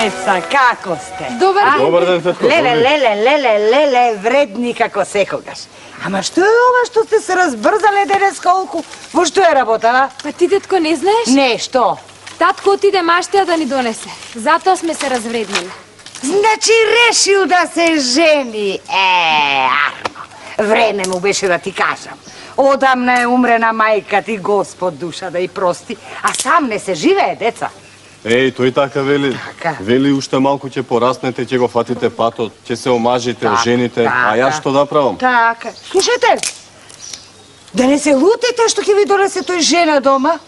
Деца, како сте? Добар ден. Добар ден, тетко. Леле, вредни како секогаш. Ама што е ова што сте се разбрзале денес колку? Во што е работа, Па ти, детко, не знаеш? Не, што? Татко отиде маштеја да ни донесе. Затоа сме се развреднили. Значи решил да се жени. Арно, време му беше да ти кажам. Одамна е умрена мајка ти, Господ душа да и прости, а сам не се живее, деца. Тој така вели. Така. Вели уште малку ќе пораснете, ќе го фатите патот, ќе се омажите, жените, а јас што да правам? Така. Слушайте, да не се лутите што ќе ви донесе тој жена дома?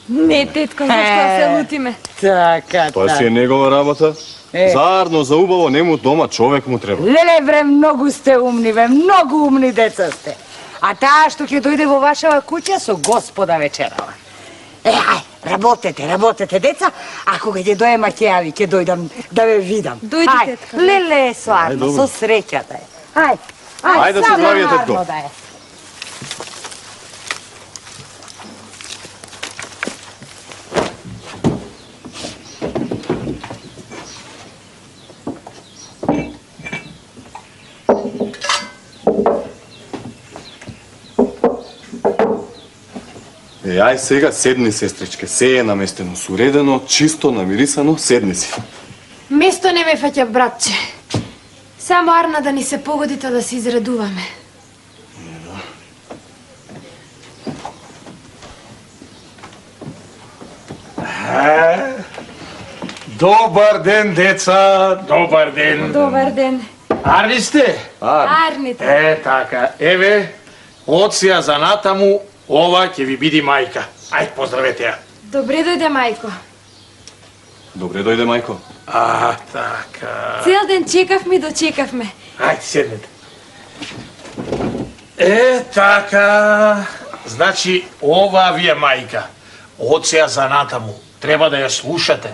Не, тетко, зашто се лутиме? Така, Тоа си е негова работа. Заарно, за убаво, нему дома човек му треба. Леле, многу сте умни, многу умни деца сте. А таа што ќе дојде во вашава куќа со Господа вечерава. Работете, деца, а кога ќе доема ќе јави, ќе дојдам да ве видам. Дојди, тетка. Леле, со Арно, со среќата е. Ајде се здравие, тетко. Ај сега седни, сестричке, се е наместено, суредено, чисто, намирисано, седни си. Место не ме фаќа, братче. Само Арна да ни се погодите да се изредуваме. Добар ден, деца, добар ден. Добар ден. Арни сте? Арните. Така, еве, од сеја за натаму, ова ќе ви биде мајка. Ајде, поздравете ја. Добре дојде, мајко. Добре дојде, мајко. Така. Цел ден чекавме и дочекавме. Ајде, седнете. Така. Значи, ова ви е мајка. Од сеја за натаму. Треба да ја слушате.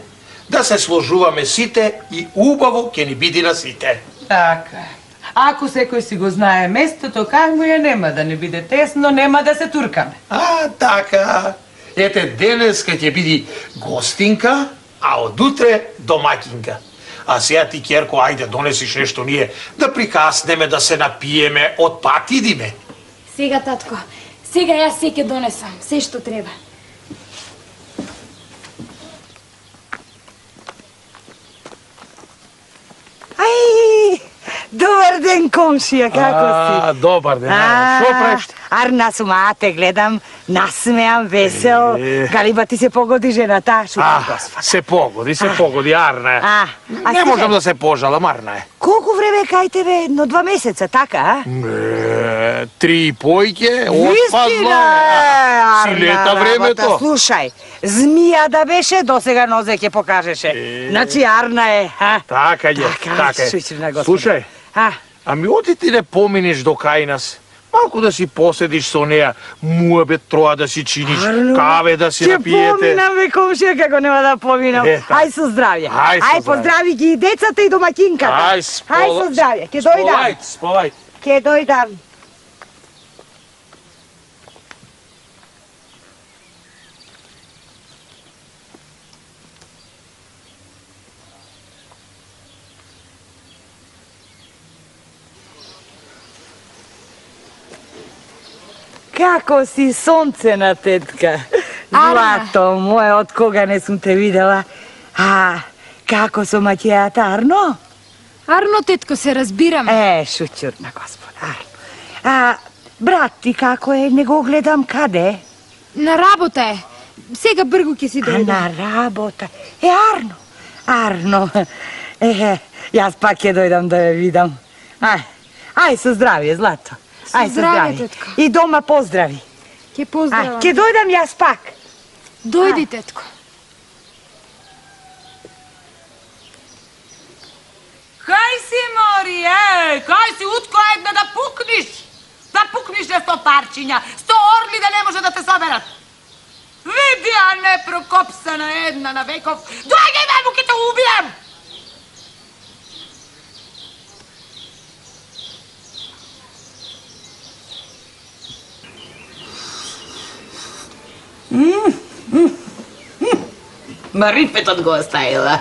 Да се сложуваме сите и убаво ќе ни биде на сите. Така. Ако секој си го знае местото, как му е, нема да не биде тесно, нема да се туркаме. Така. Ете, денеска ќе биде гостинка, а од утре домакинка. А сега ти, Керко, ајде донесиш нешто ние да прикаснеме, да се напиеме, од пат идиме. Сега, татко, сега јас се ќе донесам, се што треба. Добар ден, комшија, како си? Добар ден, шо правиш? Арна сума, те гледам, насмеан, весел. Галиба ти се погоди жената, шутам Господ. Се погоди, Арна. Не можам да се пожалам, Арна е. Колку време кај тебе? 1-2 месеца, така, а? 3 појке, отпазла. Си лета времето. Слушај, змија да беше, досега нозе ќе покажеше. Значи Арна е, а? Така е, така е. Слушај, ами оди ти не поминеш до кај нас. Малку да си поседиш со неја, муабет троа да си чиниш, каве да си напиете. Ќе поминам, бе, комшија, како нема да поминам. Ај со здравје. Ај, поздрави ги и децата и домакинката. Ај со здравје, ќе дојдам. Спавај. Ќе дојдам. Како си сонцена, тетка? Злато моje, од кога не сум те видела. Како со маќијата, Арно? Арно, тетко, се разбираме. Шуќурна, Господ, Арно. Брат ти како е? Не го гледам, каде? На работа е. Сега бргу ќе си дојде. На работа. Арно. Јас пак ќе дојдам да ја видам. Ај, со здравје, Злато. Ај, со здравје, тетко. И дома поздрави. Ќе поздравам. Ќе дојдам јас пак. Дојди, тетко. Кај си, Мори, кај си, утко една да пукниш? Да пукниш на 100 парчиња, 100 орли да не може да те соберат. Види, а не прокопсана една на веков. Доаѓај, бе, ќе те убијам! Ма рипетот го оставила.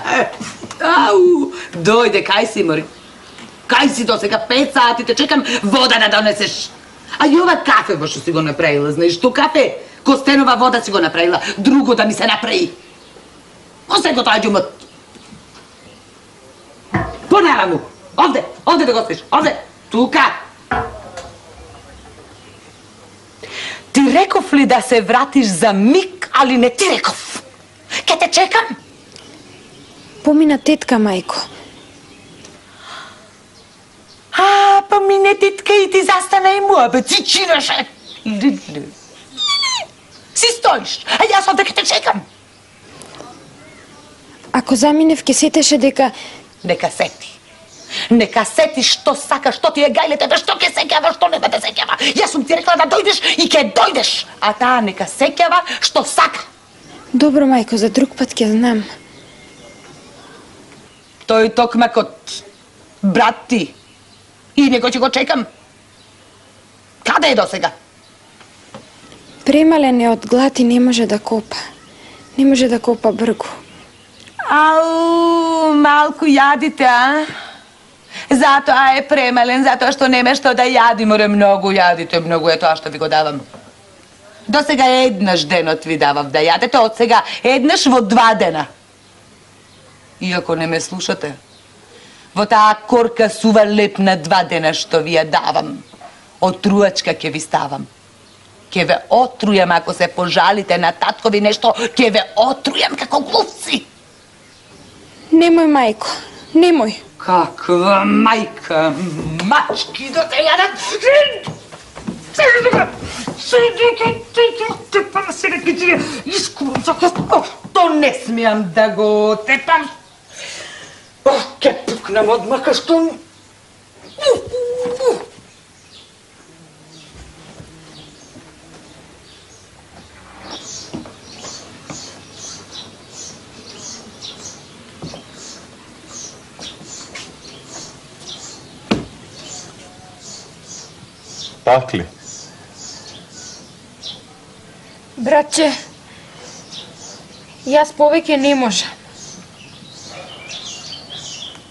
Ау, дојде, кај си, мори? Кај си до сега 5 сати, те чекам вода да донесеш. А и ова кафе во што си го направила, знаеш што кафе? Костенова вода си го направила, друго да ми се направи. Осе го тоа ѓумот. Понаваму, овде да го спиш, овде, тука. Ти реков ли да се вратиш за миг, али не ти реков? Ке те чекам. Помина тетка, мајко. Помине тетка и ти застана и муабет, си чинеше. Си стоиш, а јас овде ке те чекам. Ако заминев, ке сетеше дека... Нека сети. Нека сети што сака, што ти е гајлете, бе што ке сеќава, што не те сеќава. Јас сум ти рекла да дојдеш и ке дојдеш, а таа нека сеќава што сака. Добро, мајко, за друг пат ќе знам. Тој токмакот, брат ти, и него ќе го чекам. Каде е досега? Премален е од глад и не може да копа. Не може да копа бргу. Ау, малку јадите, а? Затоа е премален, затоа што нема што да јади, море многу јадите, многу е тоа што ви го давам. До сега еднаш денот ви давав да јадете, од сега еднаш во 2 дена. Иако не ме слушате, во таа корка сува лепна 2 дена што ви ја давам, отруачка ќе ви ставам. Ќе ве отрујам ако се пожалите на таткови нешто, ќе ве отрујам како глупци. Немој, мајко, немој. Каква мајка, мачки да те јадат! Сега ќе ти искувам за кост. То не смеам да го тепам. Ке пукнам од мака што... Пак ли? Братче, јас повеќе не можам.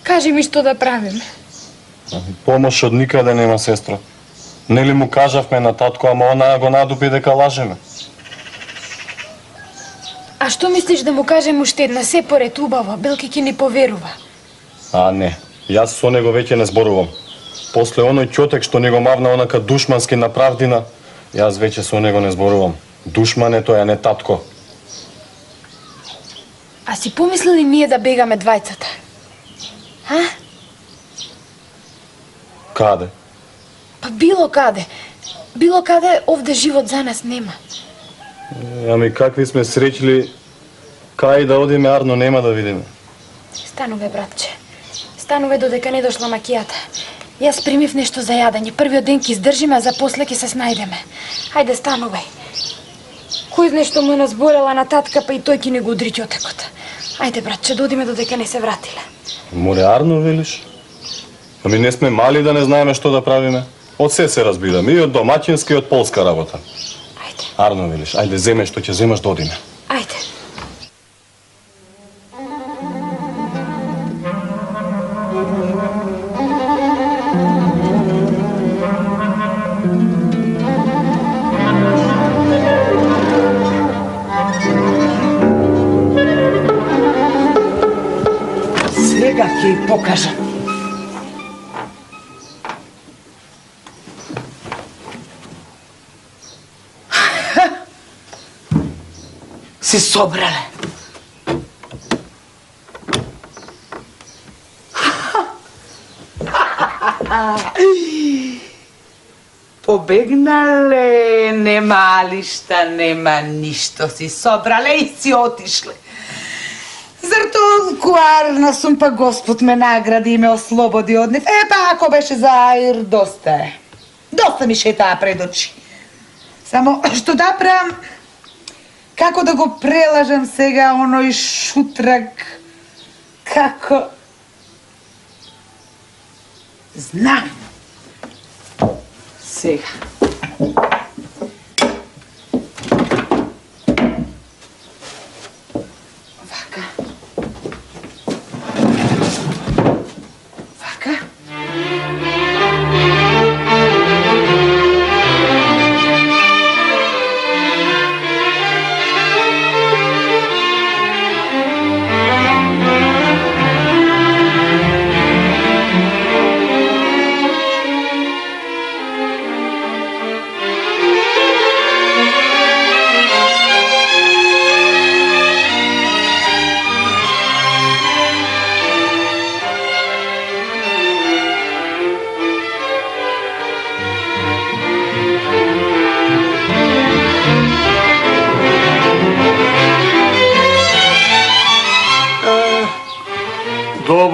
Кажи ми што да правиме. Помош од никаде нема, сестро. Нели му кажавме на татко, ама она го надупи дека лажеме. А што мислиш да му кажем уште една се поред убава, белки ќе ни поверува? А не, јас со него веќе не зборувам. После оној ќотек што ни го мавна онака душмански на правдина, јас веќе со него не зборувам. Душман е тој, а не татко. А си помислили ние да бегаме двајцата? А? Каде? Па било каде. Било каде овде живот за нас нема. Ами какви сме среќли, кај да одиме, Арно нема да видиме. Стануве, братче. Стануве додека не дошла макијата. Јас примив нешто за јадење. Првиот ден ќе издржиме, а за после ќе се снајдеме. Хајде, станувај. Кој знае што му назборела на татка, па и тој ќе не го удри ќотекот. Ајде, братче, додиме додека не се вратиле. Море, Арно велиш? Ами не сме мали да не знаеме што да правиме. Од се разбираме, и од домаќинска и од полска работа. Ајде, Арно велиш, ајде земе што ќе земаш да одиме. ајде. Сега ќе ја покажам. Се собрале. Побегнале, нема алишта, нема ништо, си собрале и си отишле. Зар толку арна сум, па Господ ме награди и ме ослободи од нив. Па ако беше за аир, доста е. Доста ми шетаа пред очи. Само што да правам, како да го прелажам сега оној шутрак, како... Знам. Сега. Вака.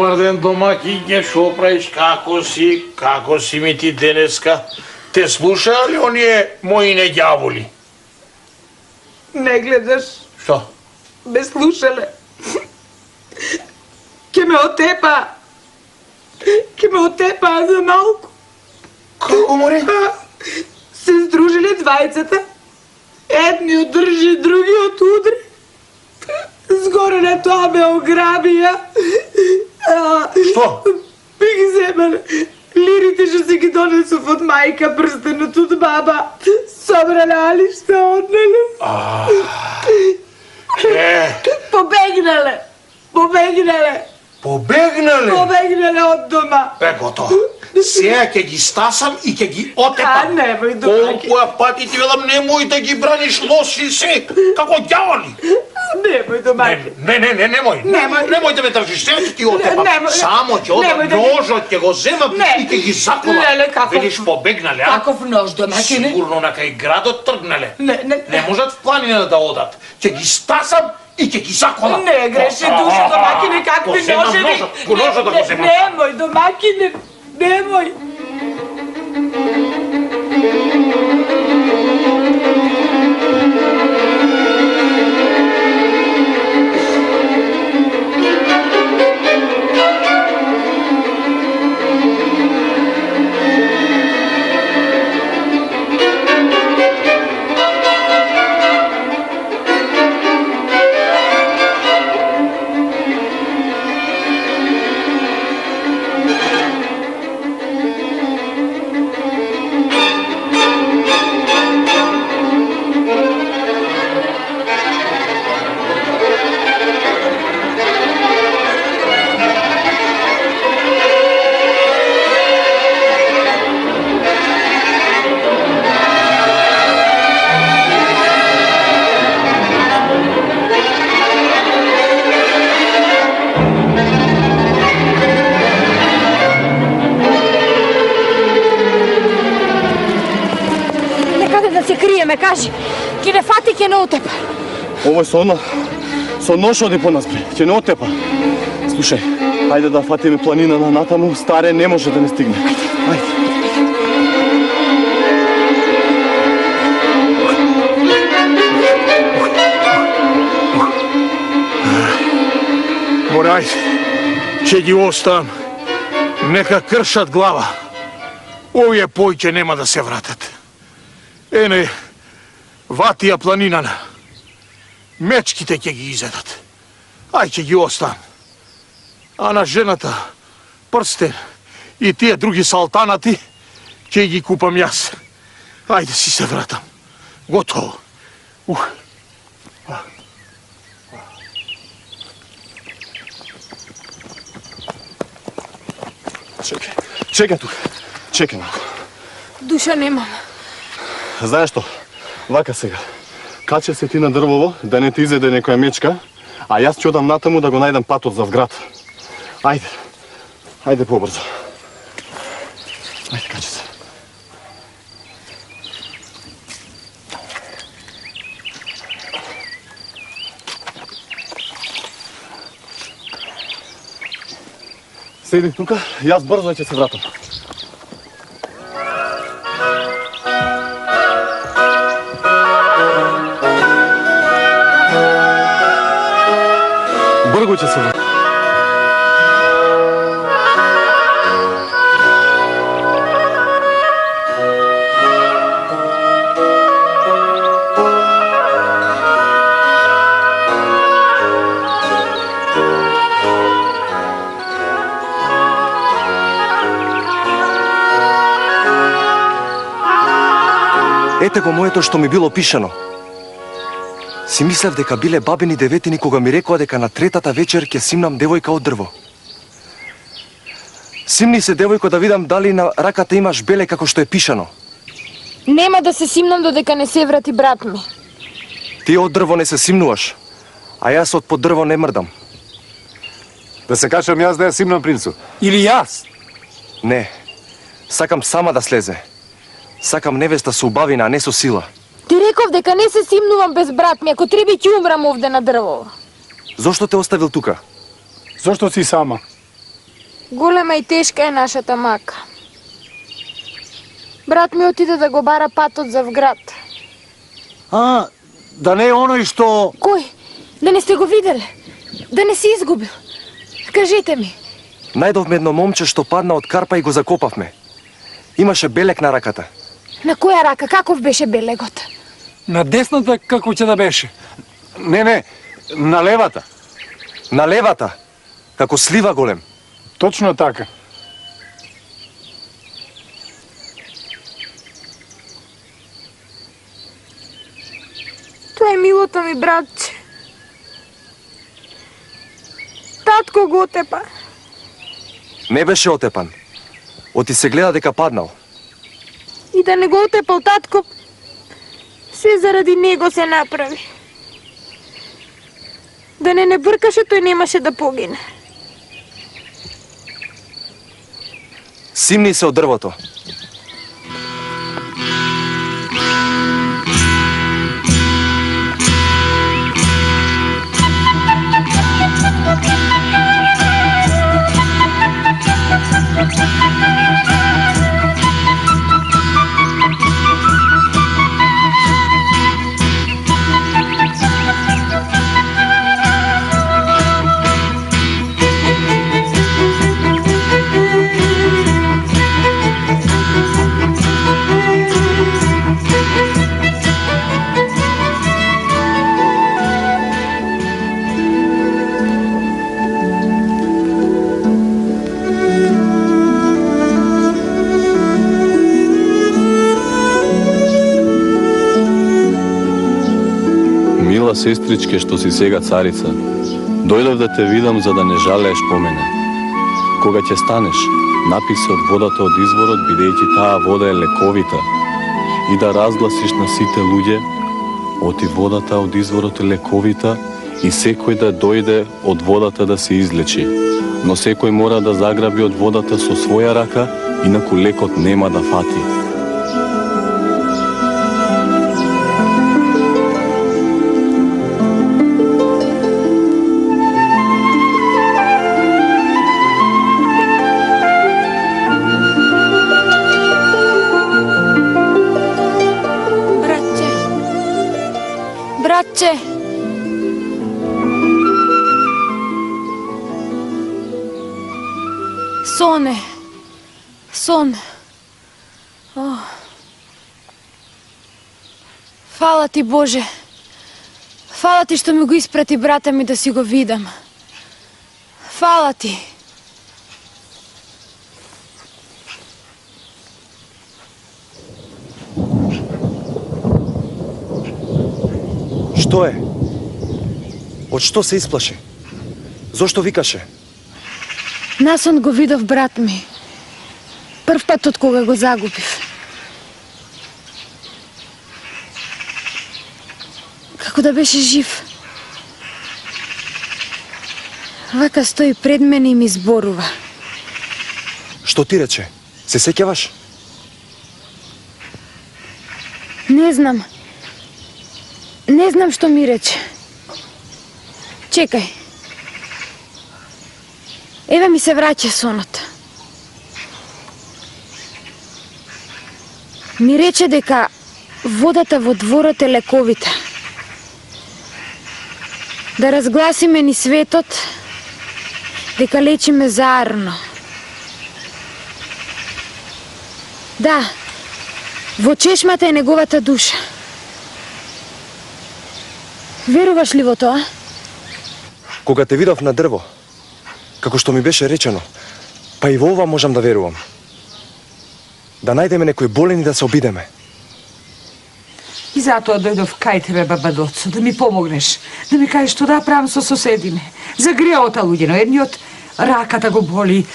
Добар ден, домакиње, шо правиш, како си ми ти денеска? Те слушаа ли оние мои неѓаволи? Не гледаш, Што? ме слушале. Ке ме отепа за малку. Како мори? Се сдружили двајцата. Едниот држи, другиот удри. Згоре на тоа ме ограбија. Што? Би ги земале. Лирите што си ги донесов од мајка, прстенот од баба. Собрале, али што однеле. Побегнале. Побегнале од дома. Готово. Сега ќе ги стасам и ќе ги отепам. Немој, домаќине. Колку пати ти велам, немој да ги браниш лоши се, како ѓаволи. Немој, домаќине. Немој да ме држиш, сега ќе ти отепам. Само ќе одам, ножот ќе го земам и ќе ги заколам. Леле, каков... Велиш побегнале, а? Каков нож, домаќине? Сигурно на кај градот тргнале. Не можат в планина да одат. Ќе ги стасам и ќе ги заколам. Не греши душа, домаќине, какви ножеви. Ножот да го земам. Немој, домаќине, немој. Ме кажи, ќе не фати, ќе не отепа. Овој со нож оди по нас, бре. Ќе не отепа. Слушај, ајде да фатиме планина на натаму, старе не може да не стигне. Ајде. Морај, ќе ги оставам. Нека кршат глава. Овие појќе нема да се вратат. Ене, ватија планинана. Мечките ќе ги изедат. Ај ќе ги оставам. А на жената, прстен и тие други салтанати ќе ги купам јас. Ајде си се вратам. Готово. Чекај тука. Чекај малку. Душа немам. Знаеш што? Вака сега. Каче се ти на дрвово, да не ти изеде некоја мечка, а јас ќе одам натаму да го најдам патот за вград. Ајде. Ајде побрзо. Ајде, каче се. Седи тука, јас брзо ќе се вратам. Брго ќе се вратам. Ете го моето што ми било пишано. Си мислев дека биле бабини деветини кога ми рекоа дека на третата вечер ќе симнам девојка од дрво. Симни се, девојко, да видам дали на раката имаш беле како што е пишано. Нема да се симнам додека не се врати брат ми. Ти од дрво не се симнуваш, а јас од под дрво не мрдам. Да се качам јас да ја симнам принцу? Или јас? Не, сакам сама да слезе. Сакам невеста со убавина, а не со сила. Ти реков дека не се симнувам без брат ми, ако треба ќе умрам овде на дрво. Зошто те оставил тука? Зошто си сама? Голема и тешка е нашата мака. Брат ми отиде да го бара патот за в град. А, да не е оној што... Кој? Да не сте го видели? Да не си изгубил? Кажете ми. Најдовме едно момче што падна од карпа и го закопавме. Имаше белек на раката. На која рака? Каков беше белегот? На десната како ќе да беше? Не, на левата. На левата, како слива голем. Точно така. Тоа е милото ми, братче. Татко го отепа. Не беше отепан. Оти се гледа дека паднал. И да не го отепал татко, се заради него се направи. Да не бъркаше, тој немаше да погине. Симни се од дрвото. Мила сестричке што си сега царица, дојдов да те видам за да не жалееш по мене. Кога ќе станеш, напи се од водата од изворот, бидејќи таа вода е лековита, и да разгласиш на сите луѓе, оти водата од изворот е лековита и секој да дојде од водата да се излечи. Но секој мора да заграби од водата со своја рака, инаку лекот нема да фати. Братче! Сон е. Сон. О. Фала ти, Боже. Фала ти што ми го испрати брата ми да си го видам. Фала ти. Што е? Од што се исплаши? Зошто викаше? Насон го видов брат ми. Прв пат од кога го загубив. Како да беше жив. Вака стои пред мене и ми зборува. Што ти рече? Се сеќаваш? Не знам. Не знам што ми рече. Чекај. Еве ми се враќа сонот. Ми рече дека водата во дворот е лековита. Да разгласиме ни светот, дека лечиме заарно. Да, во чешмата е неговата душа. Веруваш ли во тоа? Кога те видов на дрво, како што ми беше речено, па и во ова можам да верувам. Да најдеме некој болен и да се обидеме. И затоа дојдов кај тебе, баба Доцо, да ми помогнеш, да ми кажеш што да правам со соседиме. За греота луѓено, едниот раката го боли,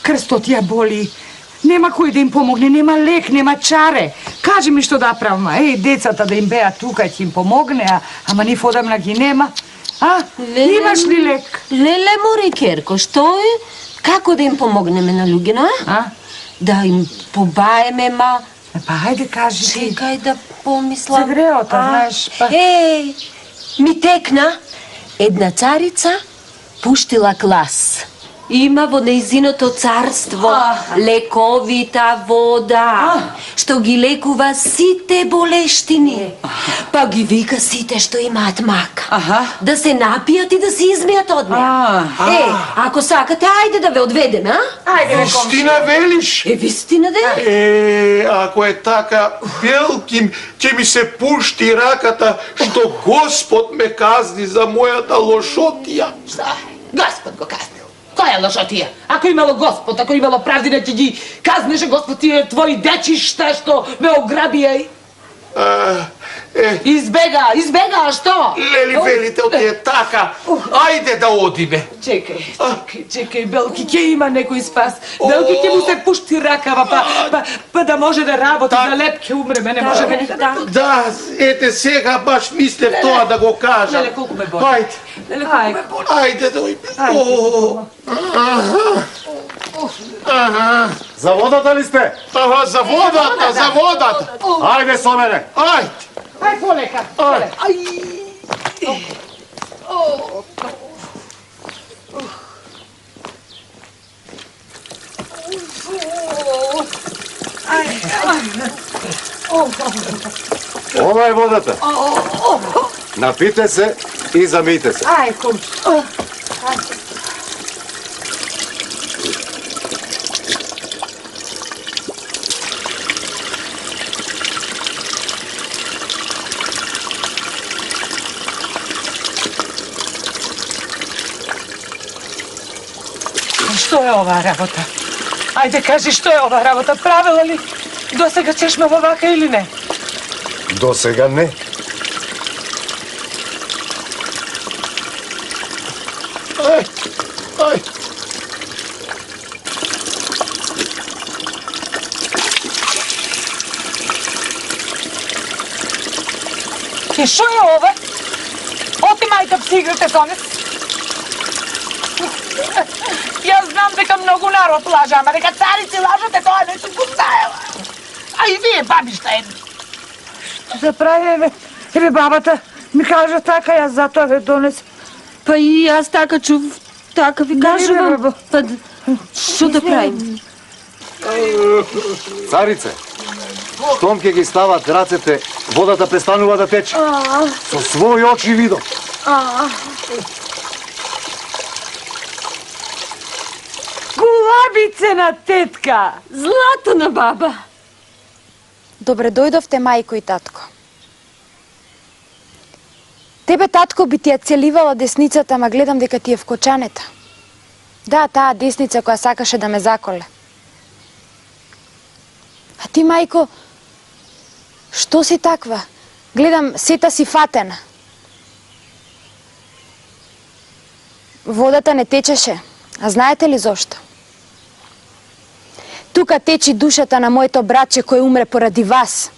крстот ја боли. Нема кој да им помогне, нема лек, нема чаре. Кажи ми што да правам. Децата да им беа тука, ќе им помогне, ама нив одамна ги нема. Имаш ли лек? Леле, мори, Керко, што е? Како да им помогнеме на луѓено, Да им побаеме, Па, хајде кажи ти. Чекај да помислам. За греота, знаеш, па... Ми текна една царица пуштила клас. Има во нејзиното царство лековита вода, што ги лекува сите болештини. Па ги вика сите што имаат мак. Да се напијат и да се измијат од неа. Ако сакате, ајде да ве одведеме, а? Вистина велиш? Вистина да Ако е така, Белким ќе ми се пушти раката што Господ ме казни за мојата лошотија. Господ го казнил. Која лошотија? Ако имало Господ, ако имало правди, не ќе ги казнеше Господ тие твои дечишта што ме ограбија и... Избега, а што? Лели велите оти е така, ајде да одиме. Чекај, Белки, ќе има некој спас. Белки ќе му се пушти ракава, па да може да работи, за леп ќе умреме, не може да... Да, ете сега баш мислев тоа да го кажам. Леле, колку ме боли. Ајде да За водата ли сте? За водата. Ајде со мене. Ај, полека. Ова е водата. Напите се и замијте се. Ај, кумче. Што е оваа работа? Ајде кажи што е оваа работа? Правила ли до сега чешма во вака или не? До сега не. И што е ова? Оти мајка си играте со нас? Јас знам дека многу народ лаже, ама дека царици лажате, тоа не сум го знаела. А и вие, бабишта, Што се прави, еве бабата ми кажа така, јас затоа ве донес. Па и јас така чув, така ви кажувам. Па што да правим? Царице, штом ќе ги стават рацете, водата престанува да тече. Со своји очи видов. Гулабицена тетка! Златана баба. Добре дојдовте, мајко и татко. Тебе, татко, би ти ја целивала десницата, ама гледам дека ти е вкочанета. Да, таа десница која сакаше да ме заколе. А ти, мајко, што си таква? Гледам, сета си фатена. Водата не течеше, а знаете ли зошто? Тука течи душата на моето братче кој умре поради вас.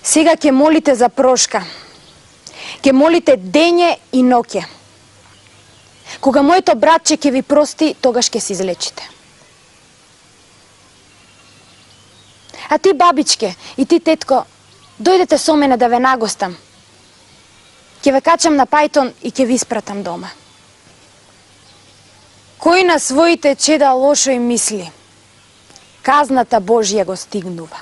Сега ќе молите за прошка. Ќе молите дење и ноќе. Кога моето братче ќе ви прости, тогаш ќе се излечите. А ти, бабичке, и ти, тетко, дојдете со мене да ве нагостам. Ќе ве качам на пајтон и ќе ви испратам дома. Кој на своите чеда лошо им мисли, казната Божја го стигнува.